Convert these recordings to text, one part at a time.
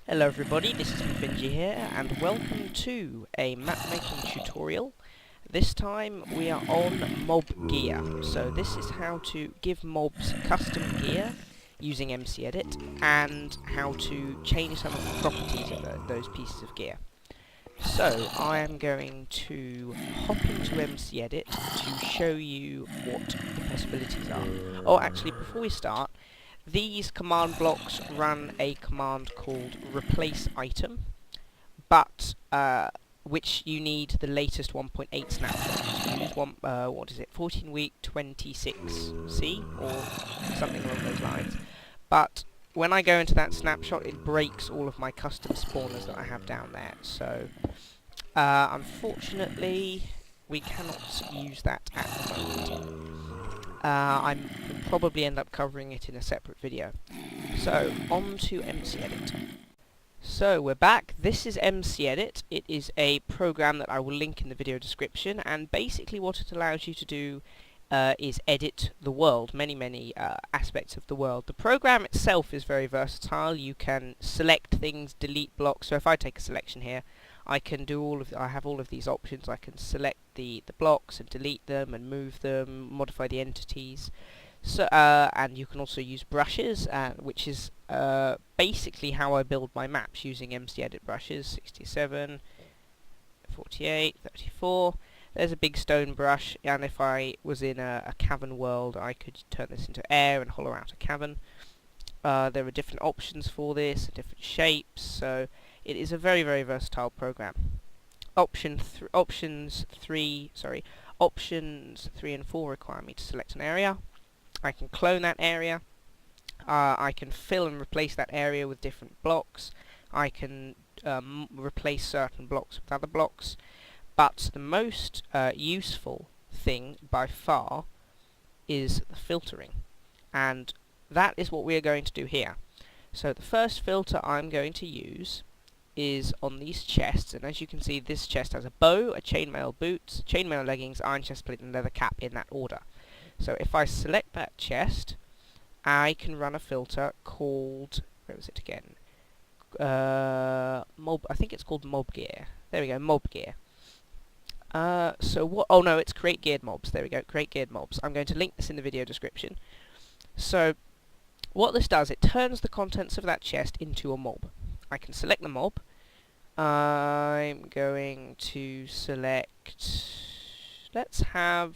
Hello everybody, this is Mafingie here, and welcome to a map making tutorial. This time we are on mob gear. So this is how to give mobs custom gear using MCEdit, and how to change some of the properties of those pieces of gear. So I am going to hop into MCEdit to show you what the possibilities are. Oh, actually, before we start, these command blocks run a command called replace item, but which you need the latest 1.8 snapshot. So use what is it, 14 week 26C or something along those lines. But when I go into that snapshot, it breaks all of my custom spawners that I have down there. So unfortunately, we cannot use that at the moment. I will probably end up covering it in a separate video. So, on to MCEdit. So, we're back. This is MCEdit. It is a program that I will link in the video description, and basically what it allows you to do is edit the world, many aspects of the world. The program itself is very versatile. You can select things, delete blocks. So if I take a selection here, I can do I have all of these options. I can select the blocks and delete them and move them, modify the entities. So and you can also use brushes, which is basically how I build my maps using MCEdit brushes. 67, 48, 34. There's a big stone brush, and if I was in a cavern world, I could turn this into air and hollow out a cavern. There are different options for this, different shapes, so it is a very versatile program. Options 3 and 4 require me to select an area. I can clone that area. I can fill and replace that area with different blocks. I can replace certain blocks with other blocks. But the most useful thing by far is the filtering, and that is what we are going to do here. So the first filter I'm going to use is on these chests, and as you can see, this chest has a bow, a chainmail boots, chainmail leggings, iron chest plate, and leather cap in that order. So if I select that chest, I can run a filter called, where was it again? I think it's called mob gear. There we go, mob gear. So what? Oh no, it's create geared mobs. There we go, create geared mobs. I'm going to link this in the video description. So what this does, it turns the contents of that chest into a mob. I can select the mob. I'm going to select, let's have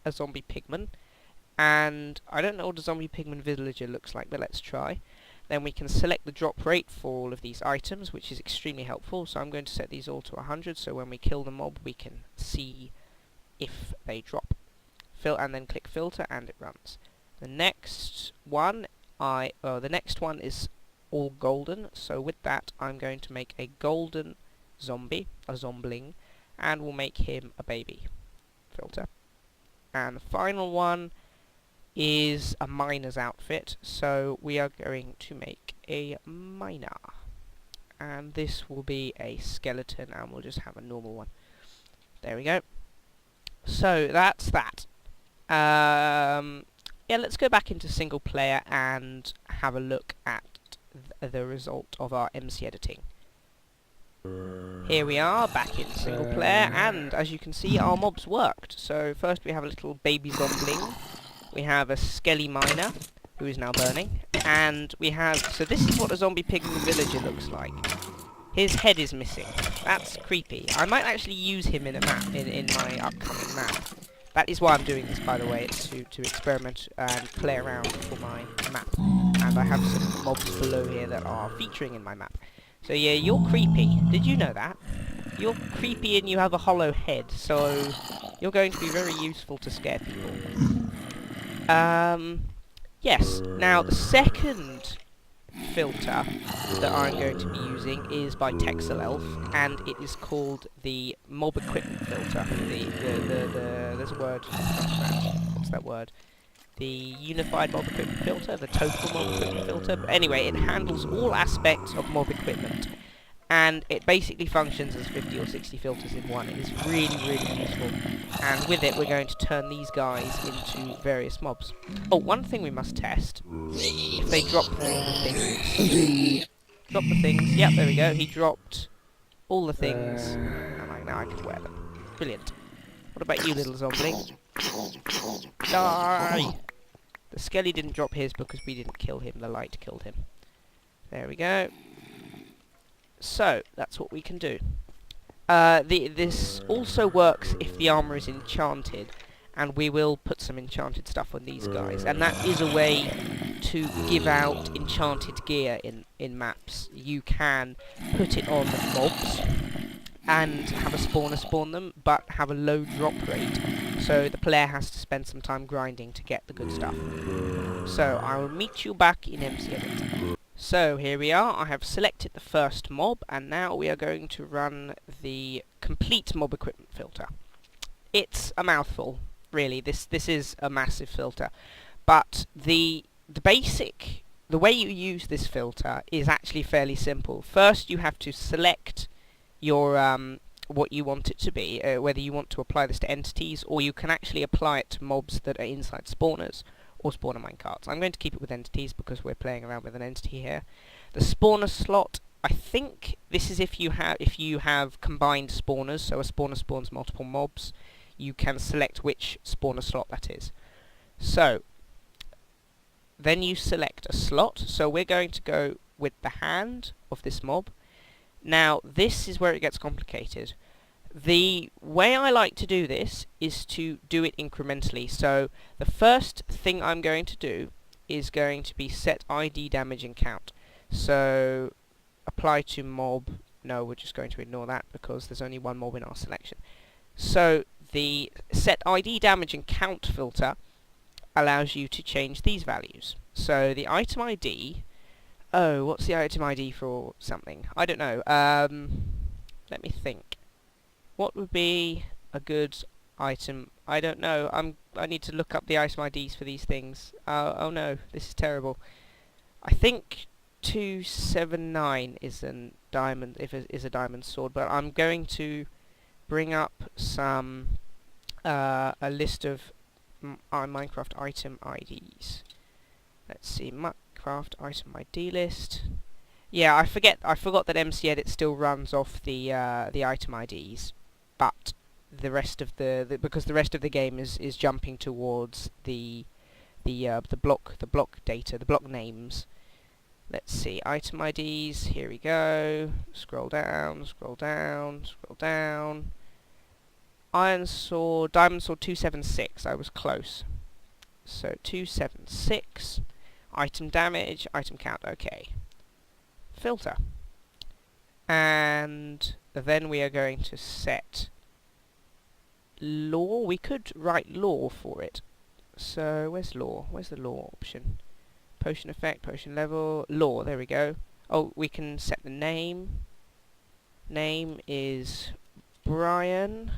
a zombie pigman, and I don't know what a zombie pigman villager looks like, but let's try. Then we can select the drop rate for all of these items, which is extremely helpful. So I'm going to set these all to 100, so when we kill the mob we can see if they drop. And then click filter and it runs. The next one is all golden, so with that I'm going to make a golden zombie, a zombling, and we'll make him a baby. Filter. And the final one is a miner's outfit, so we are going to make a miner, and this will be a skeleton, and we'll just have a normal one. There we go. So that's that. Yeah, let's go back into single player and have a look at the result of our MC editing. Here we are, back in single player, and as you can see, our mobs worked. So first we have a little baby zombling. We have a skelly miner, who is now burning, and we have, so this is what a zombie pigman villager looks like. His head is missing. That's creepy. I might actually use him in a map, in my upcoming map. That is why I'm doing this, by the way. It's to experiment and play around for my map. And I have some mobs below here that are featuring in my map. So yeah, you're creepy. Did you know that? You're creepy and you have a hollow head, so you're going to be very useful to scare people. Yes, now the second filter that I'm going to be using is by Texel Elf, and it is called the mob equipment filter. There's a word. What's that word? The unified mob equipment filter, the total mob equipment filter. But anyway, it handles all aspects of mob equipment, and it basically functions as 50 or 60 filters in one. It is really useful, and with it we're going to turn these guys into various mobs. Oh, one thing we must test, if they drop things. Drop the things. Yep, there we go. He dropped all the things, and now I can wear them. Brilliant. What about you, little zombie? Die! The Skelly didn't drop his because we didn't kill him. The light killed him. There we go. So, that's what we can do. This also works if the armor is enchanted, and we will put some enchanted stuff on these guys. And that is a way to give out enchanted gear in maps. You can put it on mobs and have a spawner spawn them, but have a low drop rate, so the player has to spend some time grinding to get the good stuff. So I will meet you back in MC Edit. So here we are. I have selected the first mob, and now we are going to run the complete mob equipment filter. It's a mouthful, really. This is a massive filter, but the way you use this filter is actually fairly simple. First, you have to select your what you want it to be, whether you want to apply this to entities, or you can actually apply it to mobs that are inside spawners or spawner minecarts. I'm going to keep it with entities because we're playing around with an entity here. The spawner slot, I think this is if you have combined spawners, so a spawner spawns multiple mobs, you can select which spawner slot that is. So then you select a slot, so we're going to go with the hand of this mob. Now, this is where it gets complicated. The way I like to do this is to do it incrementally. So, the first thing I'm going to do is going to be set ID damage and count. So, apply to mob. No, we're just going to ignore that because there's only one mob in our selection. So, the set ID damage and count filter allows you to change these values. So, the item ID... Oh, what's the item ID for something? I don't know. Let me think. What would be a good item? I don't know. I need to look up the item IDs for these things. Oh no, this is terrible. I think 279 is a diamond. Is a diamond sword, but I'm going to bring up some a list of Minecraft item IDs. Let's see, Minecraft item ID list. Yeah, I forgot that MC Edit still runs off the item IDs, but the rest of because the rest of the game is jumping towards the block data, the block names. Let's see, item IDs. Here we go. Scroll down, scroll down, scroll down. Iron sword, diamond sword 276. I was close. So 276. Item damage, item count, okay. Filter. And then we are going to set law. We could write law for it. So where's law? Where's the law option? Potion effect, potion level, law, there we go. Oh, we can set the name. Name is Brian.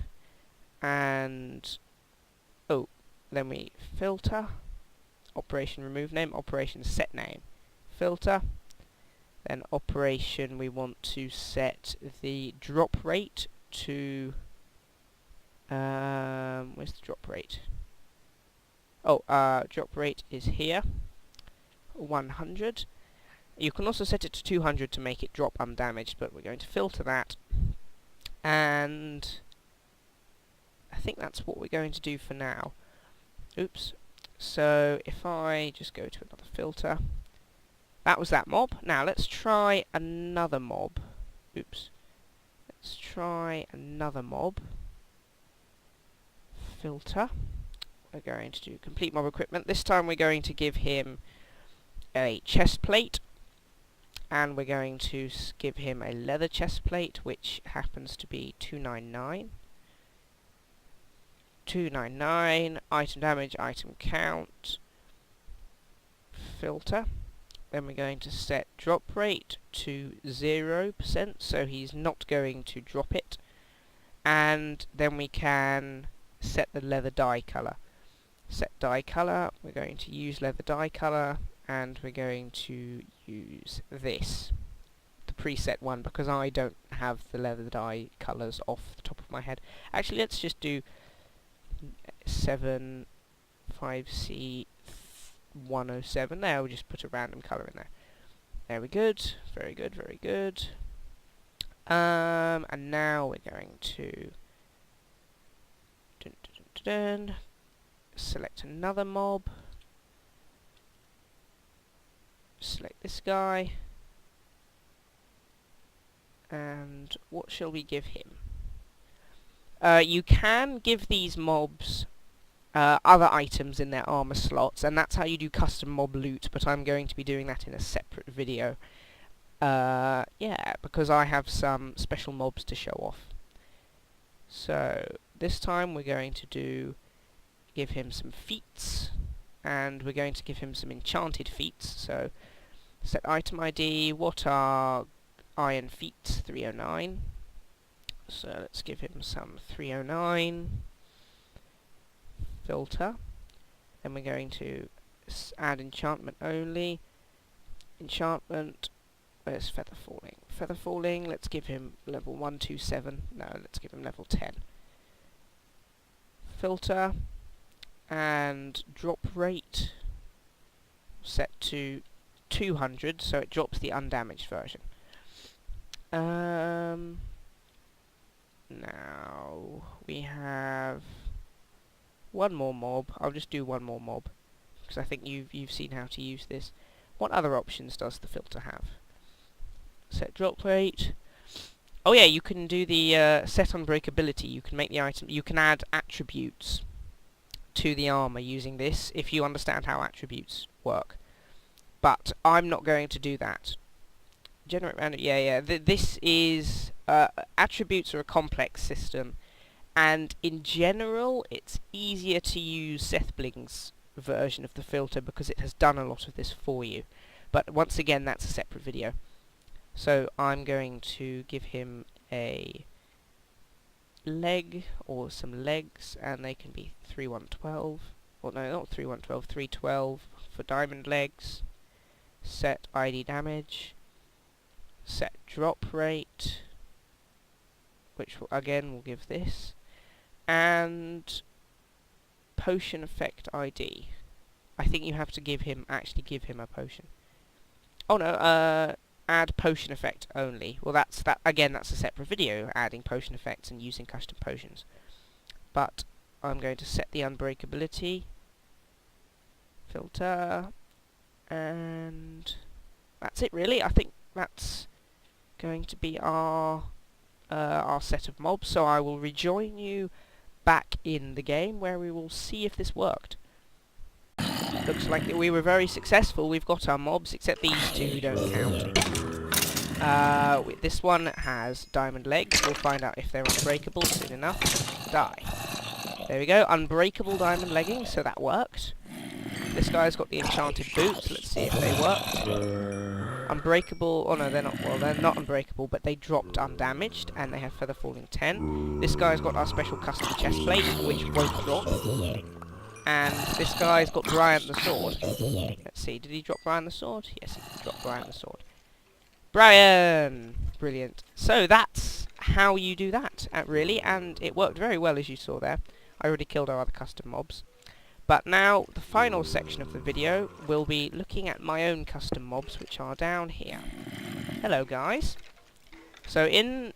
And oh, then we filter. Operation remove name, operation set name. Filter. Then operation, we want to set the drop rate to where's the drop rate? Oh, drop rate is here. 100. You can also set it to 200 to make it drop undamaged, but we're going to filter that. And I think that's what we're going to do for now. Oops. So if I just go to another filter, that was that mob. Now let's try another mob. Oops. Let's try another mob. Filter. We're going to do complete mob equipment. This time we're going to give him a chest plate, and we're going to give him a leather chest plate, which happens to be 299. 299, item damage, item count, filter. Then we're going to set drop rate to 0%, so he's not going to drop it. And then we can set the leather dye color. Set dye color, we're going to use leather dye color, and we're going to use this, the preset one, because I don't have the leather dye colors off the top of my head. Actually, let's just do 75C107. There, we'll just put a random color in there. There we go. Very good, very good. And now we're going to select another mob. Select this guy. And what shall we give him? You can give these mobs other items in their armor slots, and that's how you do custom mob loot, but I'm going to be doing that in a separate video. Yeah, because I have some special mobs to show off. So, this time we're going to give him some feats, and we're going to give him some enchanted feats. So, set item ID, what are iron feats? 309. So let's give him some 309. Filter. Then we're going to add enchantment only. Enchantment. Where's feather falling? Feather falling. Let's give him level 127. No, let's give him level 10. Filter. And drop rate. Set to 200, so it drops the undamaged version. Now we have one more mob. I'll just do one more mob because I think you've seen how to use this. What other options does the filter have? Set drop rate. Oh yeah, you can do the set unbreakability. You can make the item. You can add attributes to the armor using this if you understand how attributes work. But I'm not going to do that. Generate random. Yeah. This is attributes are a complex system, and in general, it's easier to use Sethbling's version of the filter because it has done a lot of this for you. But once again, that's a separate video. So I'm going to give him a leg or some legs, and they can be 3112. Or no, not 3112. 312 for diamond legs. Set ID damage. Set drop rate, which again will give this, and potion effect ID. I think you have to actually give him a potion. Oh no, add potion effect only. Well, that's a separate video, adding potion effects and using custom potions. But I'm going to set the unbreakability filter, and that's it really. I think that's going to be our set of mobs, so I will rejoin you back in the game where we will see if this worked. Looks like we were very successful. We've got our mobs, except these two don't count. This one has diamond legs. We'll find out if they're unbreakable soon enough. Die. There we go, unbreakable diamond leggings, so that worked. This guy's got the enchanted boots. Let's see if they worked. Unbreakable. Oh no, they're not. Well, they're not unbreakable, but they dropped undamaged, and they have feather falling 10. This guy's got our special custom chest plate, which won't drop. And this guy's got Brian the sword. Let's see. Did he drop Brian the sword? Yes, he dropped Brian the sword. Brian! Brilliant. So that's how you do that, really, and it worked very well as you saw there. I already killed our other custom mobs. But now, the final section of the video will be looking at my own custom mobs, which are down here. Hello, guys. So in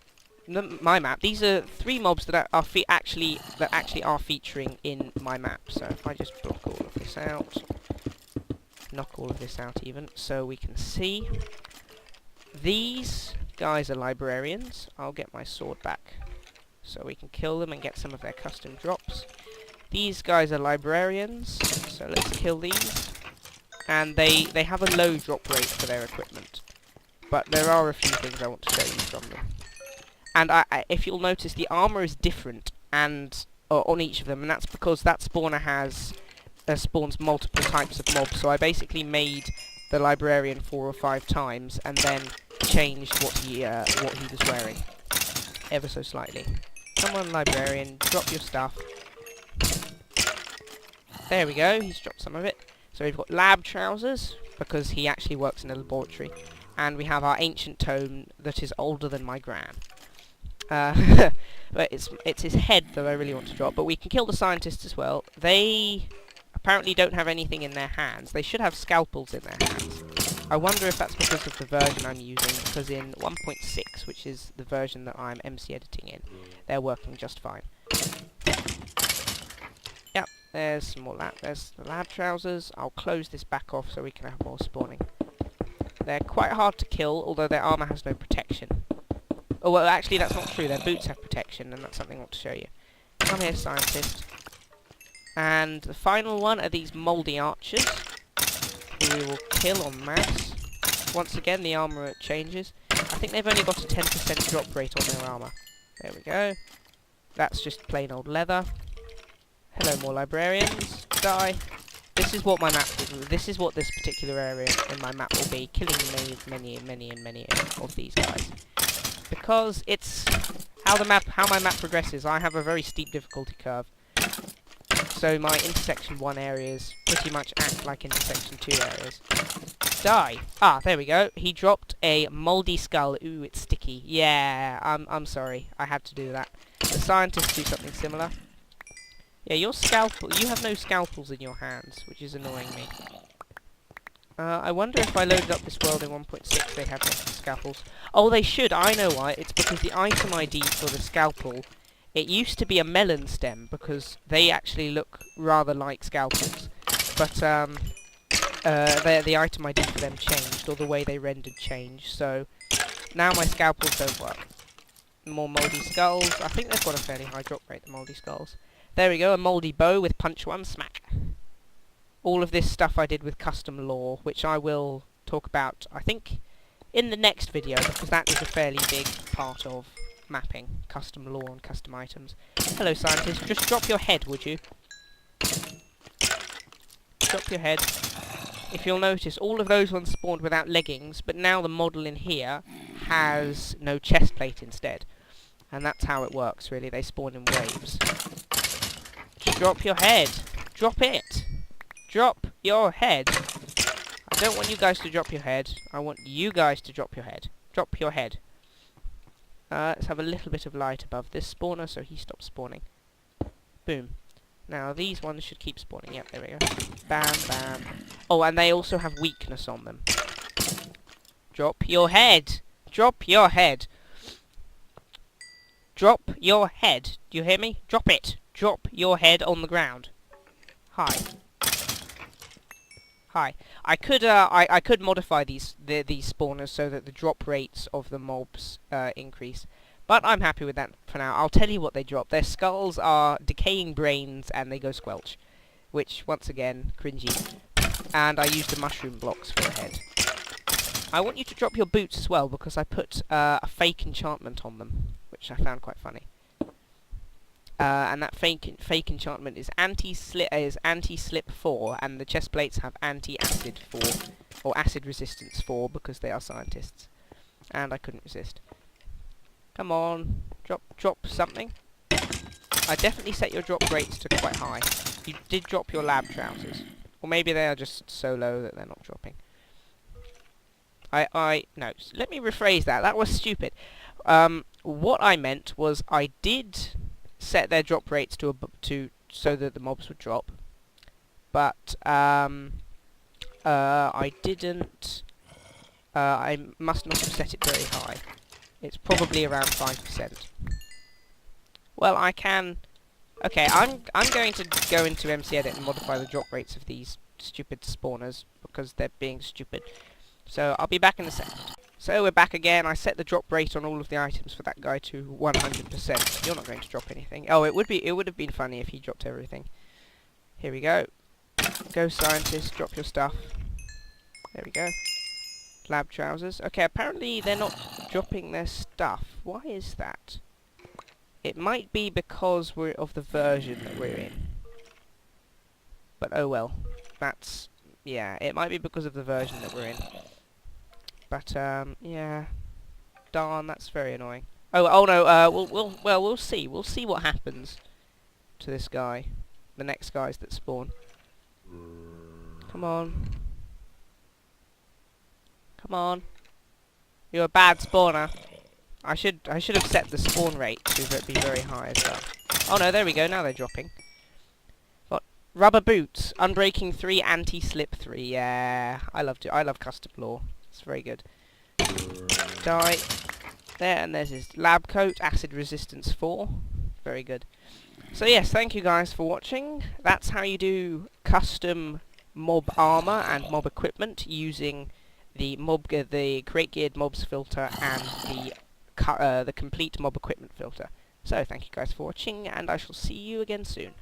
my map, these are 3 mobs that are actually are featuring in my map. So if I just block all of this out, knock all of this out even, so we can see. These guys are librarians. I'll get my sword back so we can kill them and get some of their custom drops. These guys are librarians, so let's kill these. And they have a low drop rate for their equipment. But there are a few things I want to show you from them. And if you'll notice, the armor is different and on each of them, and that's because that spawner spawns multiple types of mobs. So I basically made the librarian 4 or 5 times, and then changed what he was wearing, ever so slightly. Come on, librarian, drop your stuff. There we go, he's dropped some of it. So we've got lab trousers, because he actually works in a laboratory. And we have our ancient tome that is older than my gran. But it's his head that I really want to drop. But we can kill the scientists as well. They apparently don't have anything in their hands. They should have scalpels in their hands. I wonder if that's because of the version I'm using, because in 1.6, which is the version that I'm MC editing in, they're working just fine. Yep, there's some more there's the lab trousers. I'll close this back off so we can have more spawning. They're quite hard to kill, although their armour has no protection. Oh, well, actually, that's not true. Their boots have protection, and that's something I want to show you. Come here, scientist. And the final one are these mouldy archers, who we will kill en masse. Once again, the armour changes. I think they've only got a 10% drop rate on their armour. There we go. That's just plain old leather. Hello, more librarians. Die. This is what my map will, this is what this particular area in my map will be, killing many of these guys. Because it's how my map progresses. I have a very steep difficulty curve. So my intersection 1 areas pretty much act like intersection 2 areas. Die! Ah, there we go. He dropped a mouldy skull. Ooh, it's sticky. Yeah, I'm sorry. I had to do that. The scientists do something similar. Yeah, your scalpel. You have no scalpels in your hands, which is annoying me. I wonder if I loaded up this world in 1.6 they have scalpels. Oh, they should. I know why. It's because the item ID for the scalpel, it used to be a melon stem, because they actually look rather like scalpels. But the item ID for them changed, or the way they rendered changed. So now my scalpels don't work. More mouldy skulls. I think they've got a fairly high drop rate, the mouldy skulls. There we go, a mouldy bow with punch 1, smack. All of this stuff I did with custom lore, which I will talk about, I think, in the next video, because that is a fairly big part of mapping, custom lore and custom items. Hello, scientist. Just drop your head, would you? Drop your head. If you'll notice, all of those ones spawned without leggings, but now the model in here has no chest plate instead. And that's how it works, really. They spawn in waves. Just drop your head. Drop it. Drop your head. I don't want you guys to drop your head. I want you guys to drop your head. Drop your head. Let's have a little bit of light above this spawner so he stops spawning. Boom. Now these ones should keep spawning. Yep, there we go. Bam, bam. Oh, and they also have weakness on them. Drop your head. Drop your head. Drop your head. Do you hear me? Drop it. Drop your head on the ground. Hi. Hi. I could modify these spawners so that the drop rates of the mobs increase, but I'm happy with that for now. I'll tell you what they drop. Their skulls are decaying brains, and they go squelch, which once again cringy. And I used the mushroom blocks for a head. I want you to drop your boots as well, because I put a fake enchantment on them, which I found quite funny. And that fake enchantment is anti-slip 4, and the chest plates have anti-acid 4, or acid resistance 4, because they are scientists. And I couldn't resist. Come on, drop something. I definitely set your drop rates to quite high. You did drop your lab trousers, or maybe they are just so low that they're not dropping. No, let me rephrase that. That was stupid. What I meant was I did set their drop rates to so that the mobs would drop, but I didn't. I must not have set it very high. It's probably around 5%. Well, I can. Okay, I'm going to go into MC Edit and modify the drop rates of these stupid spawners because they're being stupid. So I'll be back in a second. So we're back again. I set the drop rate on all of the items for that guy to 100%. You're not going to drop anything. Oh, it would have been funny if he dropped everything. Here we go. Go scientist, drop your stuff. There we go. Lab trousers. Okay, apparently they're not dropping their stuff. Why is that? It might be because we're of the version that we're in. But oh well. That's, yeah, it might be because of the version that we're in. But yeah, darn, that's very annoying. Oh no, we'll see. We'll see what happens to this guy, the next guys that spawn. Come on, come on. You're a bad spawner. I should have set the spawn rate to be very high as well. Oh no, there we go. Now they're dropping. But Rubber boots, unbreaking 3, anti-slip 3. Yeah, I love custom lore. It's very good. Die. There, and there's his lab coat, acid resistance 4. Very good. So yes, thank you guys for watching. That's how you do custom mob armor and mob equipment using the the create geared mobs filter and the complete mob equipment filter. So thank you guys for watching, and I shall see you again soon.